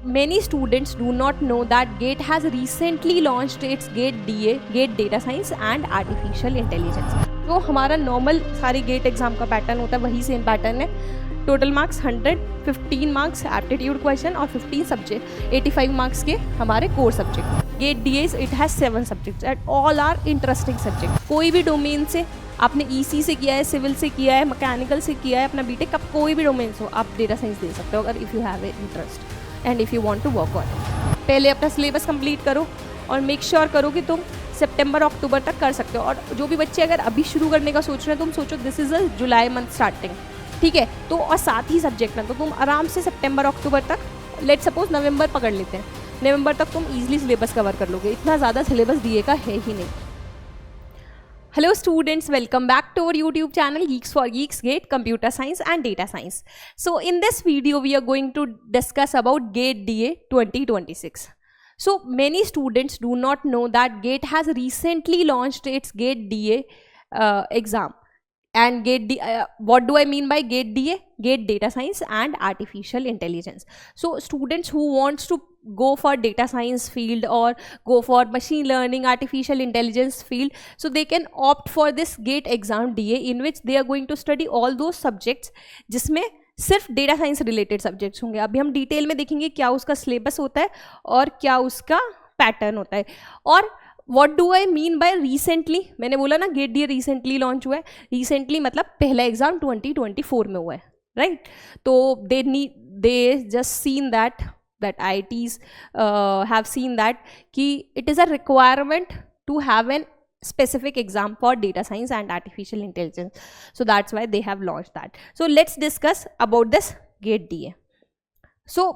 many students do not know that GATE has recently launched its GATE DA, GATE Data Science and Artificial Intelligence. तो हमारा normal सारे gate exam का pattern होता है, वही same pattern है. Total marks 100, 15 marks aptitude question और 15 subject 85 marks के हमारे core subject. GATE D it has 7 subjects and all are interesting subject. कोई भी डोमेन से, आपने ईसी से किया है, सिविल से किया है, मैकेनिकल से किया है, अपना बीटेक, अब कोई भी डोमेन हो आप डेटा साइंस दे सकते हो अगर if you have a interest and if you want to work on. पहले अपना सिलेबस कंप्लीट करो और मेक श्योर करो कि तुम सितंबर अक्टूबर तक कर सकते हो. और जो भी बच्चे अगर अभी शुरू करने का सोच रहे हैं, तुम सोचो this is a July month starting, ठीक है, तो और 7 ही सब्जेक्ट में, तो तुम आराम से सितंबर अक्टूबर तक, लेट सपोज नवंबर पकड़ लेते हैं, नवंबर तक तुम ईजिली सिलेबस कवर कर लोगे. इतना ज़्यादा सिलेबस दिए का है ही नहीं. Hello students, welcome back to our YouTube channel Geeks for Geeks, GATE Computer Science and Data Science. So in this video we are going to discuss about GATE DA 2026. So many students do not know that GATE has recently launched its GATE DA exam. And GATE what do I mean by GATE DA? GATE Data Science and Artificial Intelligence. So students who wants to go for data science field or go for machine learning, artificial intelligence field, so they can opt for this GATE exam DA, in which they are going to study all those subjects जिसमें सिर्फ data science related subjects होंगे. अभी हम detail में देखेंगे क्या उसका syllabus होता है और क्या उसका पैटर्न होता है. और what do I mean by recently, मैंने बोला ना गेट डी रिसेंटली लॉन्च हुआ है. रिसेंटली मतलब पहला एग्जाम 2024 में हुआ है, राइट. तो they just seen that IITs have seen that ki it is a requirement to have an specific exam for data science and artificial intelligence. So that's why they have launched that. So let's discuss about this GATE DA. So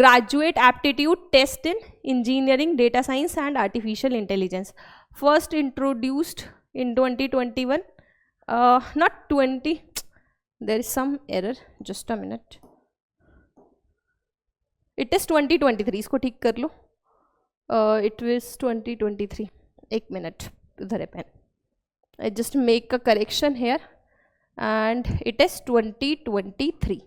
graduate aptitude test in engineering, data science and artificial intelligence, first introduced in 2021, not 20, there is some error, just a minute. It is 2023, इसको ठीक कर लो. It was 2023. एक minute, उधर है pen. I just make a correction here and it is 2023.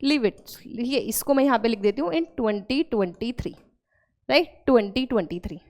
Leave it. ये इसको मैं यहाँ पे लिख देती हूँ in 2023, right? 2023.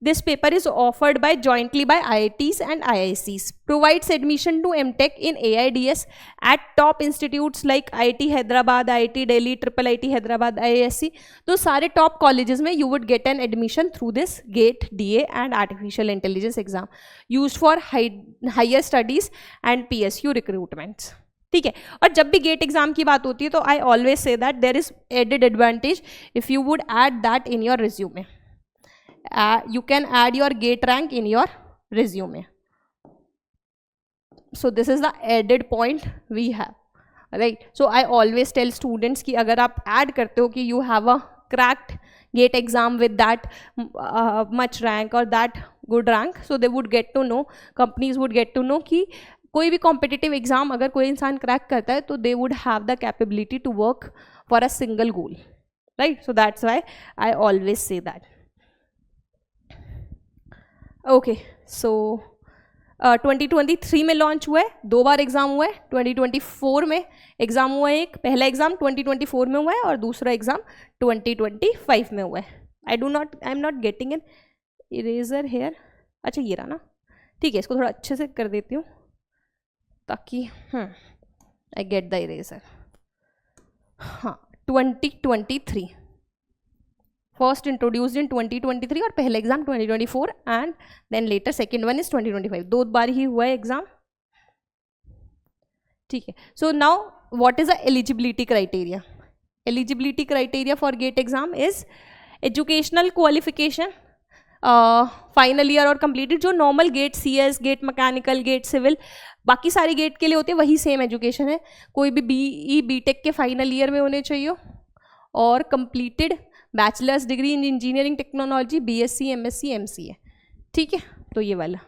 This paper is offered by jointly by IITs and IICs. Provides admission to MTech in AIDS at top institutes like IIT Hyderabad, IIT Delhi, IIT Hyderabad, IISc. तो सारे top colleges में you would get an admission through this GATE DA and Artificial Intelligence exam, used for higher studies and PSU recruitments. ठीक है. और जब भी gate exam की बात होती है तो I always say that there is added advantage if you would add that in your resume. You can add your GATE rank in your resume. So this is the added point we have, right? So I always tell students कि अगर आप add करते हो कि you have a cracked GATE exam with that much rank or that good rank, so they would get to know, companies would get to know कि कोई भी competitive exam अगर कोई इंसान crack करता है तो they would have the capability to work for a single goal, right? So that's why I always say that. Okay, so 2023 में लॉन्च हुआ है, 2 बार एग्ज़ाम हुआ है. 2024 में एग्ज़ाम हुआ है, एक पहला एग्ज़ाम 2024 में हुआ है और दूसरा एग्ज़ाम 2025 में हुआ है. I am not getting an eraser here. अच्छा ये रहा ना, ठीक है, इसको थोड़ा अच्छे से कर देती हूँ ताकि आई गेट द इरेजर. हाँ, 2023 फर्स्ट इंट्रोड्यूस्ड इन 2023 और पहला exam 2024 and then later second one is 2025. 2 बार ही हुआ है एग्जाम, ठीक है. So now what is the eligibility criteria? Eligibility criteria for GATE exam is educational qualification, final year और कंप्लीटेड. जो normal GATE CS, GATE mechanical, GATE civil, बाकी सारे गेट के लिए होते हैं वही सेम एजुकेशन है. कोई भी BE BTech के फाइनल ईयर में होने चाहिए और completed bachelors degree in engineering technology, BSc, MSc, MCA, ठीक है. तो ये वाला.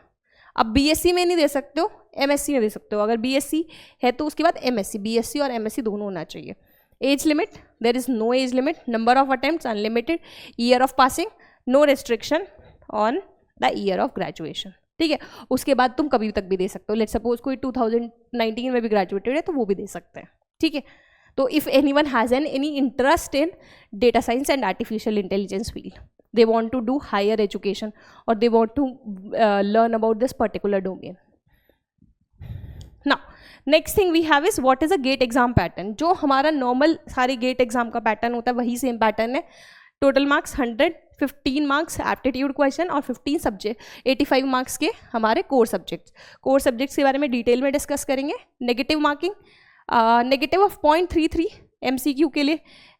अब BSc में नहीं दे सकते हो, MSc में दे सकते हो. अगर BSc है तो उसके बाद MSc, BSc और MSc दोनों होना चाहिए. Age limit, there is no age limit. Number of attempts unlimited. Year of passing, no restriction on the year of graduation. ठीक है, उसके बाद तुम कभी तक भी दे सकते हो। लेट्स सपोज कोई 2019 में भी ग्रेजुएटेड है तो वो भी दे सकते हैं, ठीक है। तो if anyone has any interest in data science and artificial intelligence field, they want to do higher education or they want to learn about this particular domain. Now next thing we have is what is a GATE exam pattern. जो हमारा normal सारे GATE exam का pattern होता है वही same pattern है. Total marks 100, 15 marks aptitude question और 15 subject 85 marks के हमारे कोर सब्जेक्ट्स के बारे में डिटेल में डिस्कस करेंगे. Negative marking negative of 0.33 MCQ के लिए,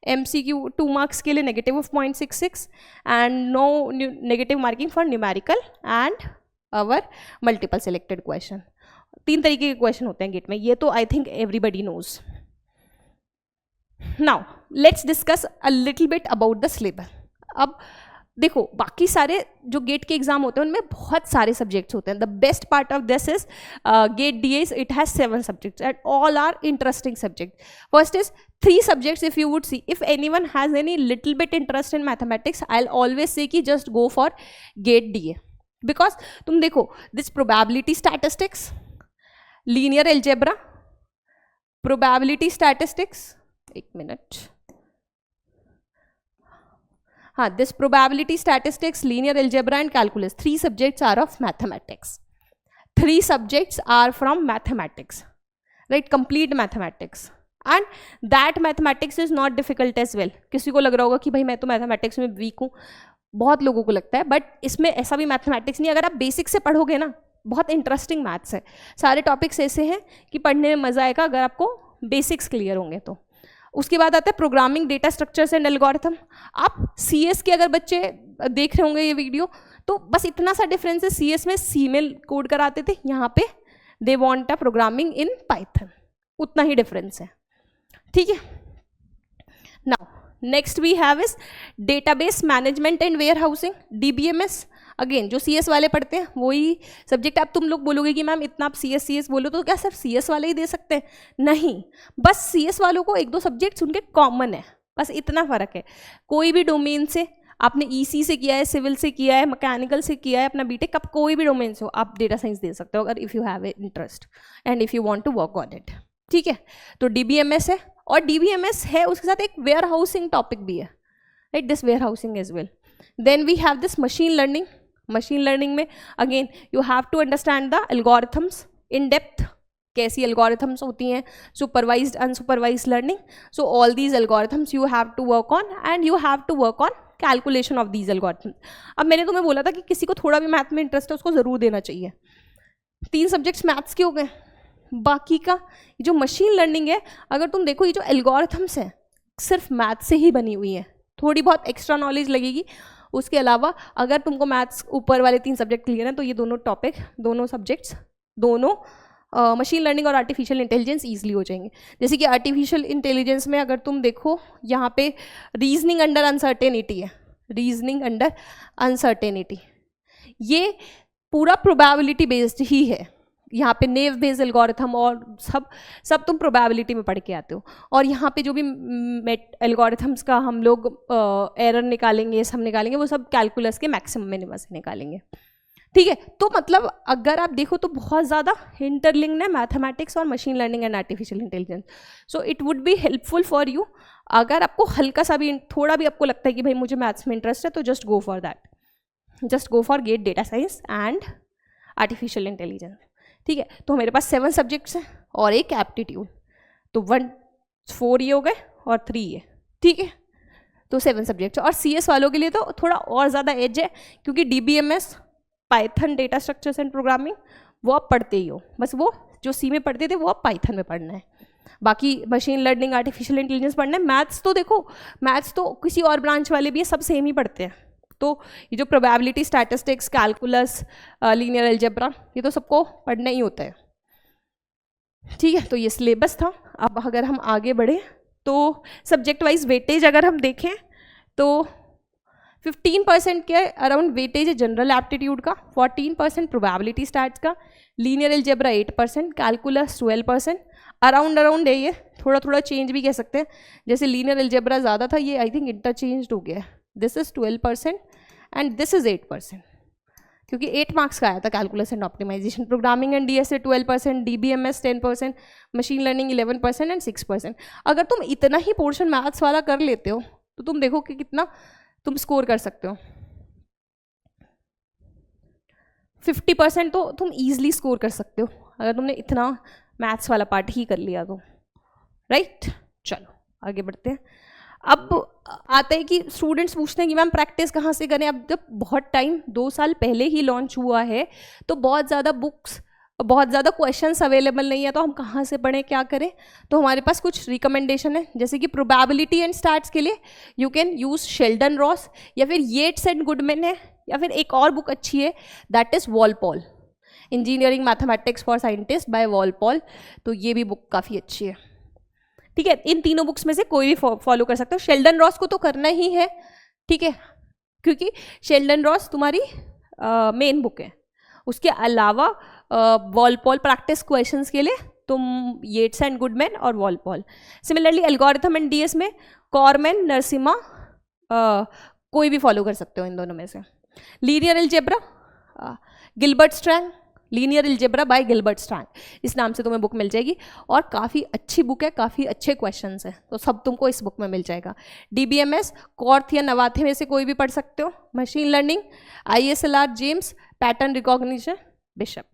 MCQ 2 मार्क्स के लिए negative of 0.66 and no negative marking for numerical and our multiple selected question. 3 तरीके के क्वेश्चन होते हैं गेट में, ये तो I think everybody knows. Now let's discuss a little bit about the syllabus. अब देखो बाकी सारे जो गेट के एग्जाम होते हैं उनमें बहुत सारे सब्जेक्ट्स होते हैं. The best part of this is GATE DA, it has 7 subjects and all are interesting subject. First is 3 subjects. If you would see, if anyone has any little bit interest in mathematics, I will always say कि just go for GATE DA. Because तुम देखो this probability statistics, linear algebra, probability statistics, एक minute, हाँ, this probability statistics, linear algebra and calculus, 3 subjects are of mathematics. 3 subjects are from mathematics, right? Complete mathematics. And that mathematics is not difficult as well. किसी को लग रहा होगा कि भाई मैं तो mathematics में weak हूँ, बहुत लोगों को लगता है, बट इसमें ऐसा भी mathematics नहीं. अगर आप बेसिक से पढ़ोगे ना, बहुत इंटरेस्टिंग मैथ्स है. सारे टॉपिक्स ऐसे हैं कि पढ़ने में मज़ा आएगा अगर आपको बेसिक्स क्लियर होंगे तो. उसके बाद आता है programming, data structures and algorithm. आप CS के अगर बच्चे देख रहे होंगे ये वीडियो तो बस इतना सा डिफरेंस है, CS में C में कोड कराते थे, यहाँ पे they want a programming in Python, उतना ही डिफरेंस है, ठीक है. Now next we have is database management and warehousing, DBMS. Again जो CS वाले पढ़ते हैं वही सब्जेक्ट. अब तुम लोग बोलोगे कि मैम इतना आप CS बोलो तो क्या सिर्फ CS वाले ही दे सकते हैं? नहीं, बस CS वालों को 1-2 सब्जेक्ट्स उनके कॉमन है, बस इतना फ़र्क है. कोई भी डोमेन से, आपने EC से किया है, सिविल से किया है, मैकेनिकल से किया है अपना बीटेक, आप कोई भी डोमेन से हो आप डेटा साइंस दे सकते हो अगर if you have a interest and if you want to work on it, ठीक है. तो DBMS है, और DBMS है उसके साथ एक वेयर हाउसिंग टॉपिक भी है, right, this warehousing as well. Then we have this machine learning. Machine learning में again you have to understand the algorithms in depth, कैसी एल्गोरिथम्स होती हैं, supervised unsupervised learning. So all these algorithms you have to work on and you have to work on calculation of these algorithms. अब मैंने तुम्हें बोला था कि किसी को थोड़ा भी मैथ में इंटरेस्ट है उसको ज़रूर देना चाहिए. 3 सब्जेक्ट्स मैथ्स के हो गए. बाकी का जो मशीन लर्निंग है, अगर तुम देखो ये जो एल्गोरिथम्स हैं सिर्फ मैथ से ही बनी हुई है, थोड़ी बहुत एक्स्ट्रा नॉलेज लगेगी. उसके अलावा अगर तुमको मैथ्स ऊपर वाले 3 सब्जेक्ट क्लियर हैं तो ये दोनों टॉपिक, दोनों सब्जेक्ट्स, दोनों मशीन लर्निंग और आर्टिफिशियल इंटेलिजेंस ईजिली हो जाएंगे. जैसे कि आर्टिफिशियल इंटेलिजेंस में अगर तुम देखो यहाँ पे रीजनिंग अंडर अनसर्टेनिटी है, रीजनिंग अंडर अनसर्टेनिटी, ये पूरा प्रोबेबिलिटी बेस्ड ही है. यहाँ पे नेव बेस्ड एल्गोरिथम और सब तुम प्रोबेबिलिटी में पढ़ के आते हो. और यहाँ पे जो भी एल्गोरिथम्स का हम लोग एरर निकालेंगे, सब निकालेंगे, वो सब कैलकुलस के मैक्सिमम मिनिमम से निकालेंगे, ठीक है. तो मतलब अगर आप देखो तो बहुत ज़्यादा इंटरलिंक्ड है मैथमेटिक्स और machine learning and artificial intelligence. So it would be helpful for you. अगर आपको हल्का सा भी, थोड़ा भी आपको लगता है कि भाई मुझे मैथ्स में इंटरेस्ट है तो just go for that, just go for gate data science and artificial intelligence, ठीक है. तो मेरे पास 7 सब्जेक्ट्स हैं और एक एप्टीट्यूड, तो 4 ये हो गए और 3 ये, ठीक है. तो 7 सब्जेक्ट्स. और CS वालों के लिए तो थोड़ा और ज़्यादा एज है, क्योंकि DBMS, Python, data structures and programming वो आप पढ़ते ही हो, बस वो जो C में पढ़ते थे वो आप पाइथन में पढ़ना है. बाकी मशीन लर्निंग, आर्टिफिशियल इंटेलिजेंस पढ़ना है. मैथ्स तो देखो, मैथ्स तो किसी और ब्रांच वाले भी है, सब सेम ही पढ़ते हैं. तो ये जो probability statistics, calculus, linear algebra, ये तो सबको पढ़ना ही होता है, ठीक है. तो ये सिलेबस था. अब अगर हम आगे बढ़े तो सब्जेक्ट वाइज वेटेज अगर हम देखें तो 15% के अराउंड वेटेज है जनरल एप्टीट्यूड का, 14% प्रोबेबिलिटी स्टैट्स का, लीनियर अलजेब्रा 8%, कैलकुलस 12%, अराउंड है. ये थोड़ा थोड़ा चेंज भी कह सकते हैं, जैसे लीनियर अलजेब्रा ज़्यादा था, ये आई थिंक इंटरचेंज हो गया है. This is 12% and this is 8%, क्योंकि 8 मार्क्स का आया था calculus and optimization. Programming and DSA 12%, DBMS 10%, machine learning 11% and 6%। अगर तुम इतना ही पोर्शन मैथ्स वाला कर लेते हो तो तुम देखो कि कितना तुम स्कोर कर सकते हो। 50% तो तुम ईजिली स्कोर कर सकते हो अगर तुमने इतना मैथ्स वाला पार्ट ही कर लिया तो, राइट। चलो आगे बढ़ते हैं। अब आता है कि स्टूडेंट्स पूछते हैं कि मैम प्रैक्टिस कहाँ से करें। अब जब बहुत टाइम 2 साल पहले ही लॉन्च हुआ है तो बहुत ज़्यादा बुक्स, बहुत ज़्यादा क्वेश्चंस अवेलेबल नहीं है, तो हम कहाँ से पढ़ें, क्या करें। तो हमारे पास कुछ रिकमेंडेशन है, जैसे कि प्रोबेबिलिटी एंड स्टैट्स के लिए you can use Sheldon Ross, या फिर येट्स एंड गुडमैन है, या फिर एक और बुक अच्छी है that is Walpole, engineering mathematics for scientist by Walpole. तो ये भी बुक काफ़ी अच्छी है, ठीक है। इन तीनों बुक्स में से कोई भी फॉलो कर सकते हो। शेल्डन रॉस को तो करना ही है, ठीक है, क्योंकि शेल्डन रॉस तुम्हारी मेन बुक है। उसके अलावा वॉलपॉल प्रैक्टिस क्वेश्चंस के लिए तुम येट्स एंड गुडमैन और Walpole. Similarly algorithm and DS में कॉरमैन, नरसिम्हा, कोई भी फॉलो कर सकते हो इन दोनों में से। Linear algebra, Gilbert Strang, linear algebra by Gilbert Strang, इस नाम से तुम्हें बुक मिल जाएगी और काफ़ी अच्छी बुक है, काफ़ी अच्छे क्वेश्चंस हैं, तो सब तुमको इस बुक में मिल जाएगा। डीबीएमएस कॉर्थ या नवाथे में से कोई भी पढ़ सकते हो। Machine learning ISLR James, pattern recognition Bishop.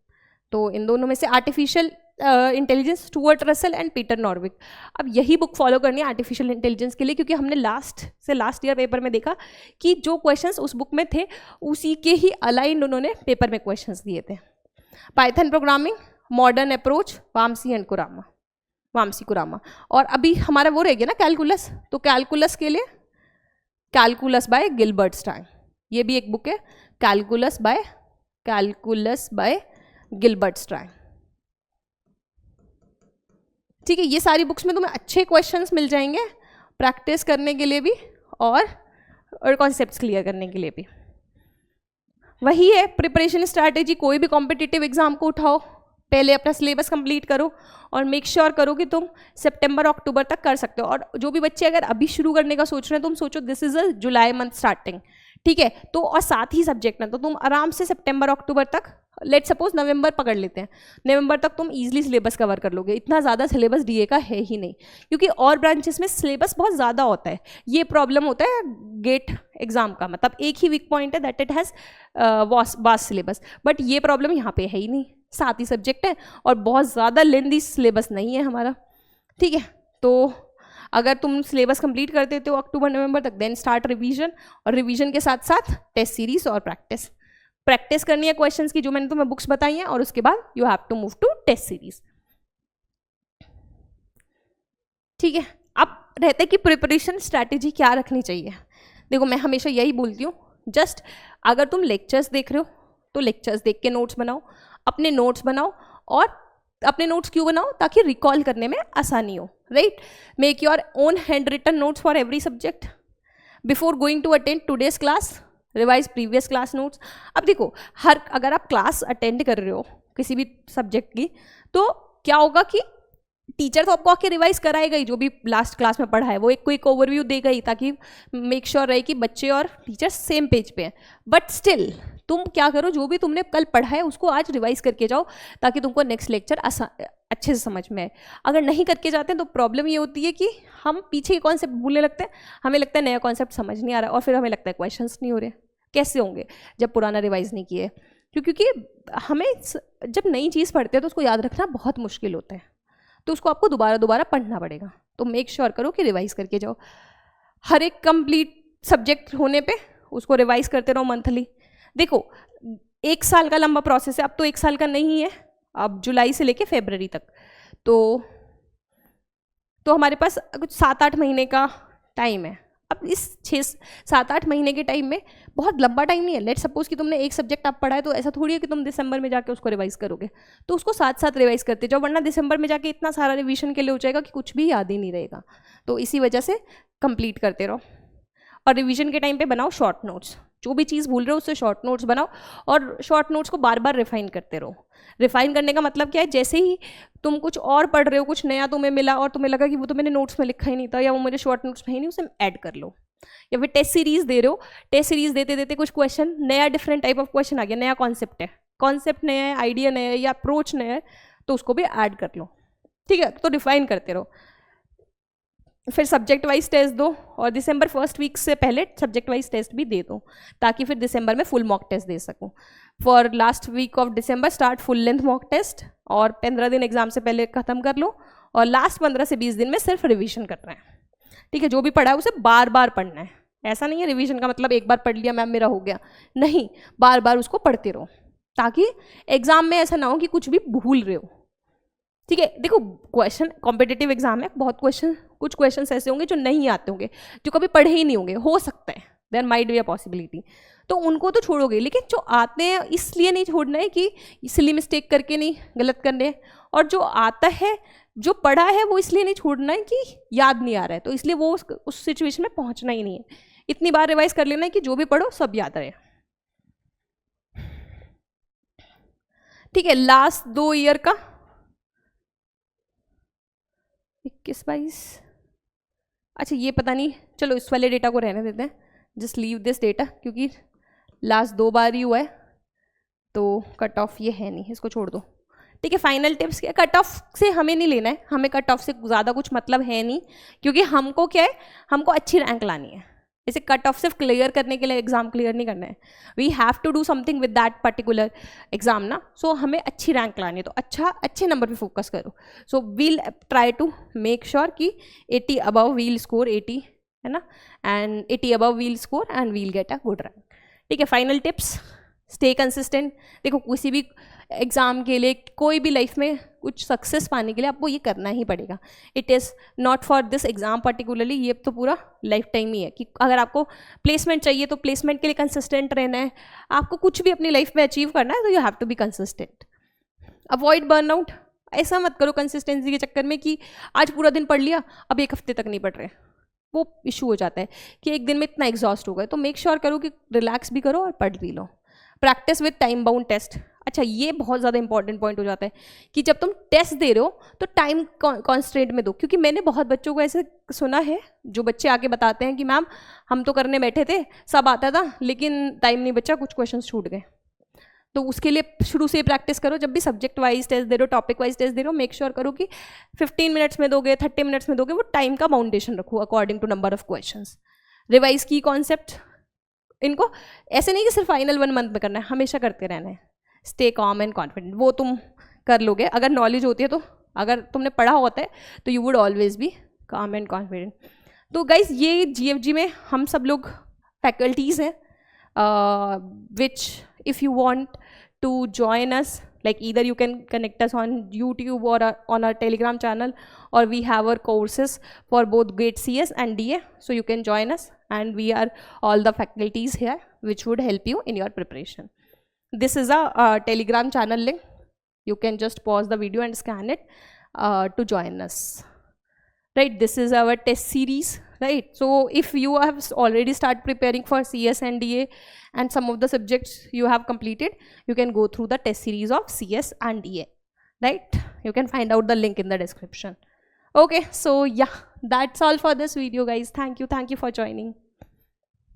तो इन दोनों में से artificial intelligence Stuart Russell and Peter Norvig. अब यही बुक फॉलो करनी है आर्टिफिशियल इंटेलिजेंस के लिए, क्योंकि हमने लास्ट ईयर पेपर में देखा कि जो क्वेश्चंस उस बुक में थे उसी के ही अलाइंड उन्होंने पेपर में क्वेश्चंस दिए थे। Python programming, modern approach, Vamsi कुरामा। और अभी हमारा वो रह गया ना कैलकुलस, तो कैलकुलस के लिए कैलकुलस बाय गिलबर्ट स्ट्रैंग, ये भी एक बुक है, कैलकुलस बाय गिलबर्ट स्ट्रैंग, ठीक है। ये सारी बुक्स में तुम्हें अच्छे क्वेश्चंस मिल जाएंगे प्रैक्टिस करने के लिए भी और कॉन्सेप्ट्स क्लियर करने के लिए भी। वही है प्रिपरेशन स्ट्रैटेजी। कोई भी कॉम्पिटिटिव एग्जाम को उठाओ, पहले अपना सिलेबस कंप्लीट करो और मेक श्योर करो कि तुम सितंबर अक्टूबर तक कर सकते हो। और जो भी बच्चे अगर अभी शुरू करने का सोच रहे हैं, तुम सोचो this is a July month starting, ठीक है, तो और 7 ही सब्जेक्ट हैं, तो तुम आराम से सितंबर अक्टूबर तक, लेट सपोज नवंबर पकड़ लेते हैं, नवंबर तक तुम इजीली सिलेबस कवर कर लोगे। इतना ज़्यादा सिलेबस डीए का है ही नहीं, क्योंकि और ब्रांचेस में सिलेबस बहुत ज़्यादा होता है। ये प्रॉब्लम होता है गेट एग्जाम का, मतलब एक ही वीक पॉइंट है that it has vast syllabus, but ये प्रॉब्लम यहाँ पे है ही नहीं। 7 ही सब्जेक्ट है और बहुत ज़्यादा लेंदी सिलेबस नहीं है हमारा, ठीक है। तो अगर तुम सिलेबस कंप्लीट कर देते हो अक्टूबर नवंबर तक, देन स्टार्ट रिवीजन, और रिवीजन के साथ साथ टेस्ट सीरीज और प्रैक्टिस करनी है क्वेश्चंस की जो मैंने तुम्हें बुक्स बताई हैं, और उसके बाद you have to move to test series, ठीक है। अब रहते कि प्रिपरेशन स्ट्रैटेजी क्या रखनी चाहिए। देखो मैं हमेशा यही बोलती हूँ, जस्ट अगर तुम लेक्चर्स देख रहे हो तो लेक्चर्स देख के नोट्स बनाओ, अपने नोट्स बनाओ, और अपने नोट्स क्यों बनाओ, ताकि रिकॉल करने में आसानी हो, right. Make your own handwritten notes for every subject before going to attend today's class, revise previous class notes. अब देखो अगर आप क्लास अटेंड कर रहे हो किसी भी सब्जेक्ट की, तो क्या होगा कि टीचर तो आपको आके रिवाइज कराएगा ही, जो भी लास्ट क्लास में पढ़ा है वो एक क्विक ओवरव्यू देगा ही, ताकि मेक श्योर रहे कि बच्चे और टीचर सेम पेज पे हैं। बट स्टिल तुम क्या करो, जो भी तुमने कल पढ़ा है उसको आज रिवाइज करके जाओ, ताकि तुमको नेक्स्ट लेक्चर अच्छे से समझ में आए। अगर नहीं करके जाते हैं तो प्रॉब्लम ये होती है कि हम पीछे के कॉन्सेप्ट भूलने लगते हैं, हमें लगता है नया कॉन्सेप्ट समझ नहीं आ रहा, और फिर हमें लगता है क्वेश्चंस नहीं हो रहे, कैसे होंगे जब पुराना रिवाइज नहीं किए। क्योंकि हमें जब नई चीज़ पढ़ते हैं तो उसको याद रखना बहुत मुश्किल होता है, तो उसको आपको दोबारा पढ़ना पड़ेगा। तो मेक श्योर करो कि रिवाइज करके जाओ। हर एक कंप्लीट सब्जेक्ट होने पे उसको रिवाइज करते रहो मंथली। देखो 1 साल का लंबा प्रोसेस है, अब तो 1 साल का नहीं है, अब जुलाई से लेके फरवरी तक, तो हमारे पास कुछ 7-8 महीने का टाइम है। अब इस 6-7-8 महीने के टाइम में बहुत लंबा टाइम नहीं है। लेट सपोज कि तुमने एक सब्जेक्ट आप पढ़ा है, तो ऐसा थोड़ी है कि तुम दिसंबर में जाके उसको रिवाइज करोगे, तो उसको साथ साथ रिवाइज करते जाओ, वरना दिसंबर में जाके इतना सारा रिवीजन के लिए हो जाएगा कि कुछ भी याद ही नहीं रहेगा। तो इसी वजह से कंप्लीट करते रहो, और रिवीजन के टाइम पे बनाओ शॉर्ट नोट्स। जो भी चीज़ भूल रहे हो उससे शॉर्ट नोट्स बनाओ, और शॉर्ट नोट्स को बार बार रिफाइन करते रहो। रिफाइन करने का मतलब क्या है, जैसे ही तुम कुछ और पढ़ रहे हो, कुछ नया तुम्हें मिला और तुम्हें लगा कि वो तो मैंने नोट्स में लिखा ही नहीं था, या वो मेरे शॉर्ट नोट्स में ही नहीं, उसे ऐड कर लो। या फिर टेस्ट सीरीज दे रहे हो, टेस्ट सीरीज देते देते कुछ क्वेश्चन नया डिफरेंट टाइप ऑफ क्वेश्चन आ गया, नया कॉन्सेप्ट है, कॉन्सेप्ट नया है, आइडिया नया है या अप्रोच नया है, तो उसको भी ऐड कर लो, ठीक है। तो डिफाइन करते रहो। फिर सब्जेक्ट वाइज टेस्ट दो और दिसंबर फर्स्ट वीक से पहले सब्जेक्ट वाइज टेस्ट भी दे दो, ताकि फिर दिसंबर में फुल मॉक टेस्ट दे सकूँ। For last week of December start full length mock test, और 15 दिन एग्जाम से पहले ख़त्म कर लो, और लास्ट 15 से 20 दिन में सिर्फ रिवीजन करना है, ठीक है। जो भी पढ़ा है उसे बार बार पढ़ना है, ऐसा नहीं है रिवीजन का मतलब एक बार पढ़ लिया मैम मेरा हो गया, नहीं, बार बार उसको पढ़ते रहो, ताकि एग्जाम में ऐसा ना हो कि कुछ भी भूल रहे हो, ठीक है। देखो क्वेश्चन कॉम्पिटिटिव एग्जाम है, बहुत क्वेश्चन, कुछ क्वेश्चन ऐसे होंगे जो नहीं आते होंगे, जो कभी पढ़े ही नहीं होंगे, हो सकता है, there might be a possibility, तो उनको तो छोड़ोगे, लेकिन जो आते हैं इसलिए नहीं छोड़ना है कि सिली मिस्टेक करके नहीं, गलत करने, और जो आता है, जो पढ़ा है वो इसलिए नहीं छोड़ना है कि याद नहीं आ रहा है, तो इसलिए वो उस सिचुएशन में पहुंचना ही नहीं है। इतनी बार रिवाइज कर लेना है कि जो भी पढ़ो सब याद रहे, ठीक है। लास्ट 2 ईयर का 21-22, अच्छा ये पता नहीं, चलो इस वाले डेटा को रहने देते हैं, जस्ट लीव दिस डेटा, क्योंकि लास्ट 2 बार ही हुआ है, तो कट ऑफ ये है नहीं, इसको छोड़ दो, ठीक है। फाइनल टिप्स क्या, कट ऑफ से हमें नहीं लेना है, हमें कट ऑफ से ज़्यादा कुछ मतलब है नहीं, क्योंकि हमको क्या है, हमको अच्छी रैंक लानी है। इसे कट ऑफ सिर्फ क्लियर करने के लिए एग्जाम क्लियर नहीं करना है, we have to do something with that particular exam ना, सो हमें अच्छी रैंक लानी है, तो अच्छे नंबर पे फोकस करो। So we'll try to make sure कि 80 अबव वील स्कोर 80, है ना, and 80 above we'll score and we'll get a good rank, ठीक है। Final tips, stay consistent. देखो किसी भी एग्ज़ाम के लिए, कोई भी लाइफ में कुछ सक्सेस पाने के लिए आपको ये करना ही पड़ेगा, it is not for this exam particularly, ये तो पूरा लाइफ टाइम ही है कि अगर आपको प्लेसमेंट चाहिए तो प्लेसमेंट के लिए कंसिस्टेंट रहना है, आपको कुछ भी अपनी लाइफ में अचीव करना है तो you have to be consistent. Avoid burnout, ऐसा मत करो कंसिस्टेंसी के चक्कर में कि आज पूरा दिन पढ़ लिया अब 1 हफ्ते तक नहीं पढ़ रहे, वो इशू हो जाता है कि एक दिन में इतना एग्जॉस्ट हो गए, तो मेक श्योर करो कि रिलैक्स भी करो और पढ़ भी लो। Practice with time bound test, अच्छा ये बहुत ज़्यादा इंपॉर्टेंट पॉइंट हो जाता है कि जब तुम टेस्ट दे रहे हो तो टाइम कॉन्स्टेंट में दो, क्योंकि मैंने बहुत बच्चों को ऐसे सुना है जो बच्चे आके बताते हैं कि मैम हम तो करने बैठे थे, सब आता था लेकिन टाइम नहीं बचा, कुछ क्वेश्चन छूट गए। तो उसके लिए शुरू से प्रैक्टिस करो, जब भी सब्जेक्ट वाइज टेस्ट दे रहे हो, टॉपिक वाइज टेस्ट दे रहे हो, मेक श्योर करो कि 15 मिनट्स में दोगे, 30 मिनट्स में दोगे, वो टाइम का बाउंडेशन रखो according to number of questions. Revise key concept, इनको ऐसे नहीं कि सिर्फ फाइनल 1 मंथ में करना है, हमेशा करते रहना है। स्टे कॉम एंड कॉन्फिडेंट, वो तुम कर लोगे अगर नॉलेज होती है, तो अगर तुमने पढ़ा होता है तो you would always be calm and confident. तो गाइज ये GFG में हम सब लोग फैकल्टीज़ हैं, which if you want to join us, like either you can connect us on YouTube or on our Telegram channel, or we have our courses for both GATE CS and DA, so you can join us, and we are all the faculties here which would help you in your preparation. This is a Telegram channel link, you can just pause the video and scan it to join us, right? This is our test series, right? So if you have already started preparing for CS and DA and some of the subjects you have completed, you can go through the test series of CS and DA, right? You can find out the link in the description. Okay, so yeah, that's all for this video guys. Thank you for joining.